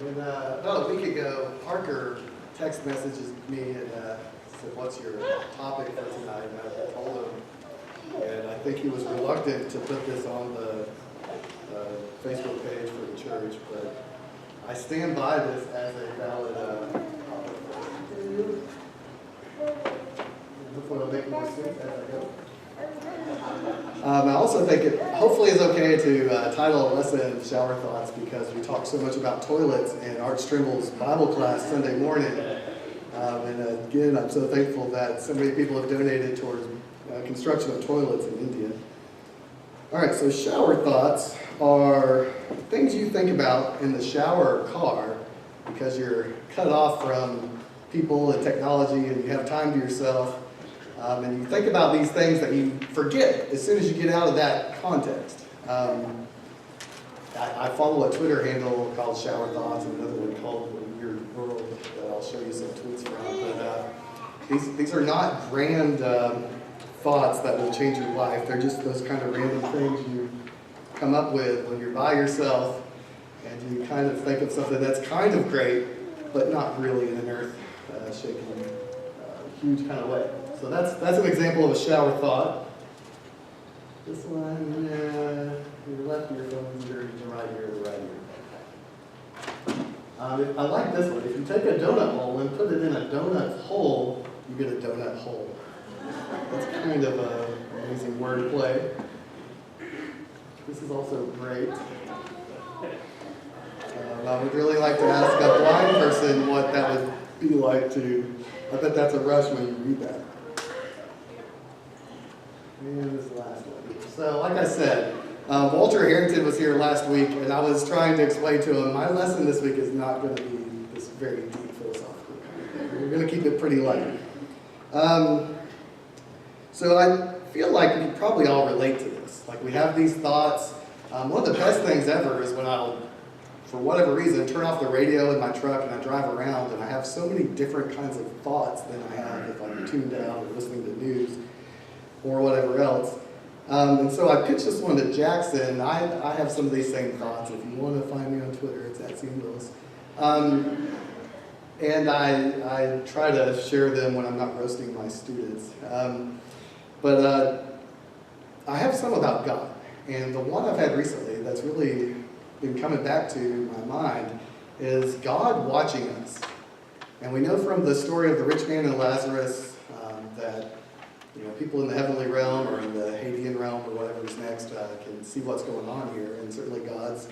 And about a week ago, Parker text messages me and said, "What's your topic for tonight?" And I told him, and I think he was reluctant to put this on the Facebook page for the church, but I stand by this as a valid topic. Hopefully it'll make more sense as I go. I also think it hopefully is okay to title a lesson Shower Thoughts, because we talk so much about toilets in Art Strimble's Bible class Sunday morning. And again, I'm so thankful that so many people have donated towards construction of toilets in India. All right, so shower thoughts are things you think about in the shower or car because you're cut off from people and technology and you have time to yourself. And you think about these things that you forget as soon as you get out of that context. I follow a Twitter handle called Shower Thoughts and another one called Weird World that I'll show you some tweets from. But these are not grand thoughts that will change your life. They're just those kind of random things you come up with when you're by yourself and you kind of think of something that's kind of great, but not really in an earth-shaking, huge kind of way. So that's an example of a shower thought. This one, your left earphone, your right ear, the right ear. I like this one. If you take a donut hole and put it in a donut hole, you get a donut hole. That's kind of an amazing wordplay. This is also great. I would really like to ask a blind person what that would be like to. I bet that's a rush when you read that. And this last one. So, like I said, Walter Harrington was here last week, and I was trying to explain to him, my lesson this week is not going to be this very deep philosophical kind of thing. We're going to keep it pretty light. So I feel like we probably all relate to this. Like, we have these thoughts. One of the best things ever is when I'll, for whatever reason, turn off the radio in my truck and I drive around, and I have so many different kinds of thoughts than I have if I'm tuned out or listening to news or whatever else. And so I pitched this one to Jackson. I have some of these same thoughts. If you want to find me on Twitter, it's @Willis. And I try to share them when I'm not roasting my students. But I have some about God. And the one I've had recently that's really been coming back to my mind is God watching us. And we know from the story of the rich man and Lazarus that people in the heavenly realm or in the Hadean realm or whatever's next can see what's going on here. And certainly God's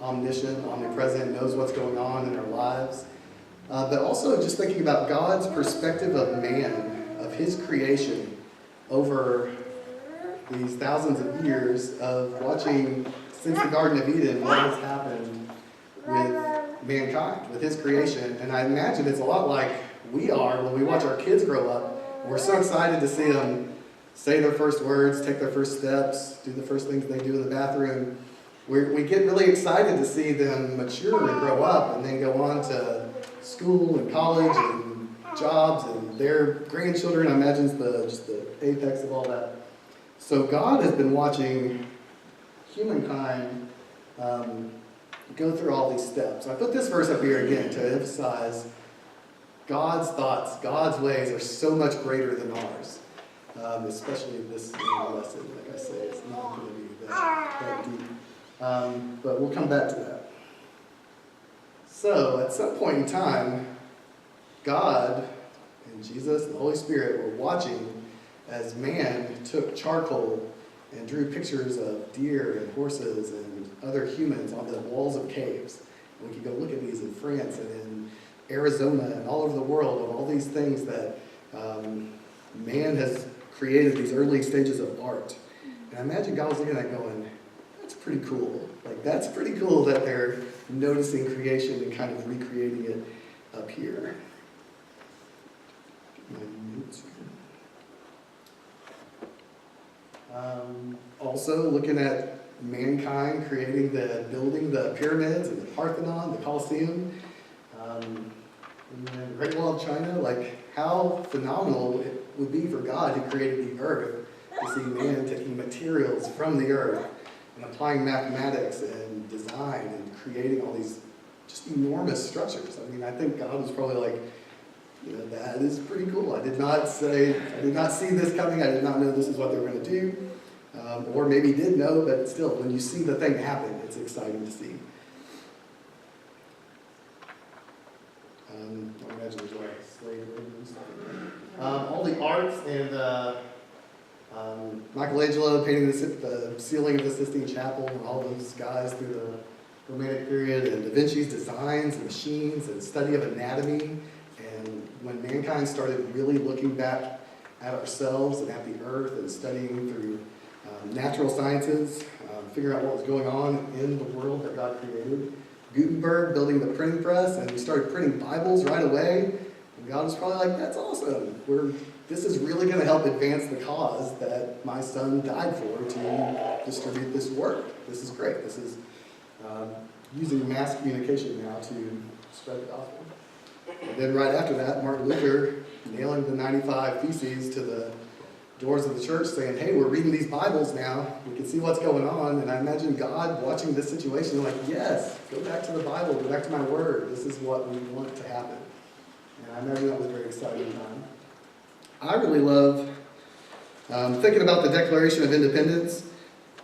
omniscient, omnipresent, knows what's going on in our lives. But also just thinking about God's perspective of man, of his creation over these thousands of years of watching since the Garden of Eden what has happened with mankind, with his creation. And I imagine it's a lot like we are when we watch our kids grow up. We're so excited to see them say their first words, take their first steps, do the first things they do in the bathroom. We get really excited to see them mature and grow up and then go on to school and college and jobs and their grandchildren. I imagine is just the apex of all that. So God has been watching humankind go through all these steps. I put this verse up here again to emphasize God's thoughts, God's ways are so much greater than ours. Especially this lesson, like I say, it's not going to be that deep. But we'll come back to that. So, at some point in time, God and Jesus and the Holy Spirit were watching as man took charcoal and drew pictures of deer and horses and other humans on the walls of caves. And we could go look at these in France and in Arizona and all over the world of all these things that man has created, these early stages of art. And I imagine God was looking at it going, that's pretty cool. Like, that's pretty cool that they're noticing creation and kind of recreating it up here. Also, looking at mankind building the pyramids and the Parthenon, the Colosseum, and the Great Wall of China. Like, how phenomenal it would be for God who created the earth to see man taking materials from the earth and applying mathematics and design and creating all these just enormous structures. I mean, I think God was probably like, that is pretty cool. I did not see this coming. I did not know this is what they were going to do. Or maybe did know, but still, when you see the thing happen, it's exciting to see. I imagine there's like slave labor and stuff. All the arts and Michelangelo painting the ceiling of the Sistine Chapel, and all those guys through the Romantic period, and Da Vinci's designs and machines and study of anatomy. And when mankind started really looking back at ourselves and at the earth and studying through natural sciences, figuring out what was going on in the world that God created. Gutenberg building the printing press, and we started printing Bibles right away. And God was probably like, that's awesome. This is really going to help advance the cause that my son died for, to distribute this work. This is great. This is using mass communication now to spread the gospel. And then right after that, Martin Luther nailing the 95 Theses to the doors of the church saying, hey, we're reading these Bibles now. We can see what's going on. And I imagine God watching this situation like, yes, go back to the Bible, go back to my word. This is what we want to happen. And I imagine that was a very exciting time. I really love thinking about the Declaration of Independence.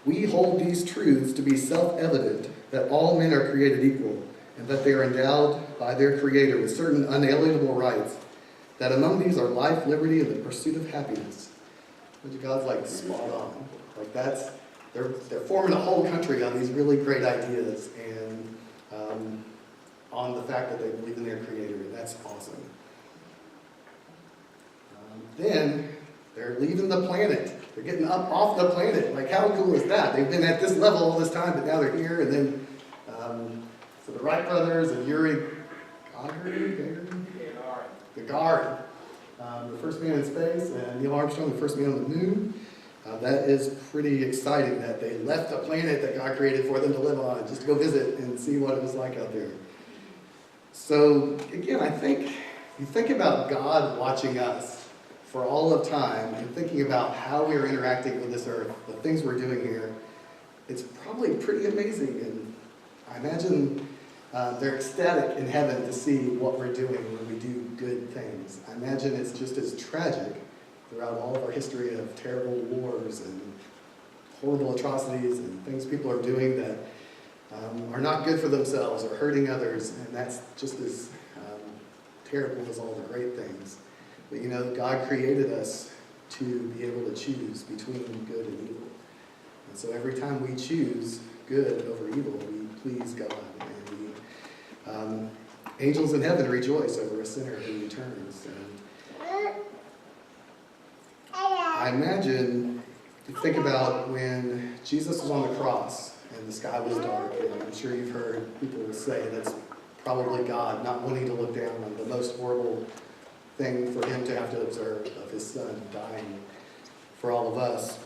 We hold these truths to be self-evident, that all men are created equal, and that they are endowed by their Creator with certain unalienable rights, that among these are life, liberty, and the pursuit of happiness. Which God's like spot on. Like they're forming a whole country on these really great ideas and on the fact that they believe in their Creator. And that's awesome. Then they're leaving the planet. They're getting up off the planet. Like, how cool is that? They've been at this level all this time, but now they're here. And then, so the Wright brothers and Yuri Gagarin, the first man in space, and Neil Armstrong, the first man on the moon. That is pretty exciting that they left a planet that God created for them to live on, just to go visit and see what it was like out there. So, again, I think you think about God watching us for all of time and thinking about how we are interacting with this earth, the things we're doing here. It's probably pretty amazing. And I imagine they're ecstatic in heaven to see what we're doing when we do good things. I imagine it's just as tragic throughout all of our history of terrible wars and horrible atrocities and things people are doing that are not good for themselves or hurting others, and that's just as terrible as all the great things. But God created us to be able to choose between good and evil. And so every time we choose good over evil, we please God. And angels in heaven rejoice over a sinner who returns. And I imagine, you think about when Jesus was on the cross and the sky was dark, and I'm sure you've heard people say that's probably God not wanting to look down on the most horrible thing for him to have to observe of his son dying for all of us.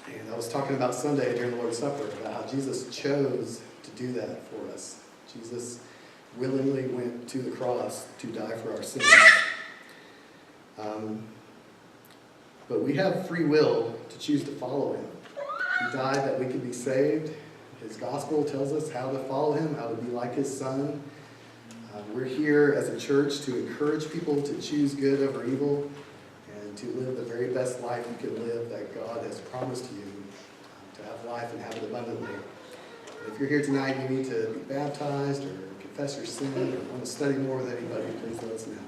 And I was talking about Sunday during the Lord's Supper about how Jesus chose to do that for us. Jesus willingly went to the cross to die for our sins. But we have free will to choose to follow him. He died that we could be saved. His gospel tells us how to follow him, how to be like his son. We're here as a church to encourage people to choose good over evil and to live the very best life you can live that God has promised you, to have life and have it abundantly. And if you're here tonight, you need to be baptized or confess your sin or want to study more with anybody, please let us know.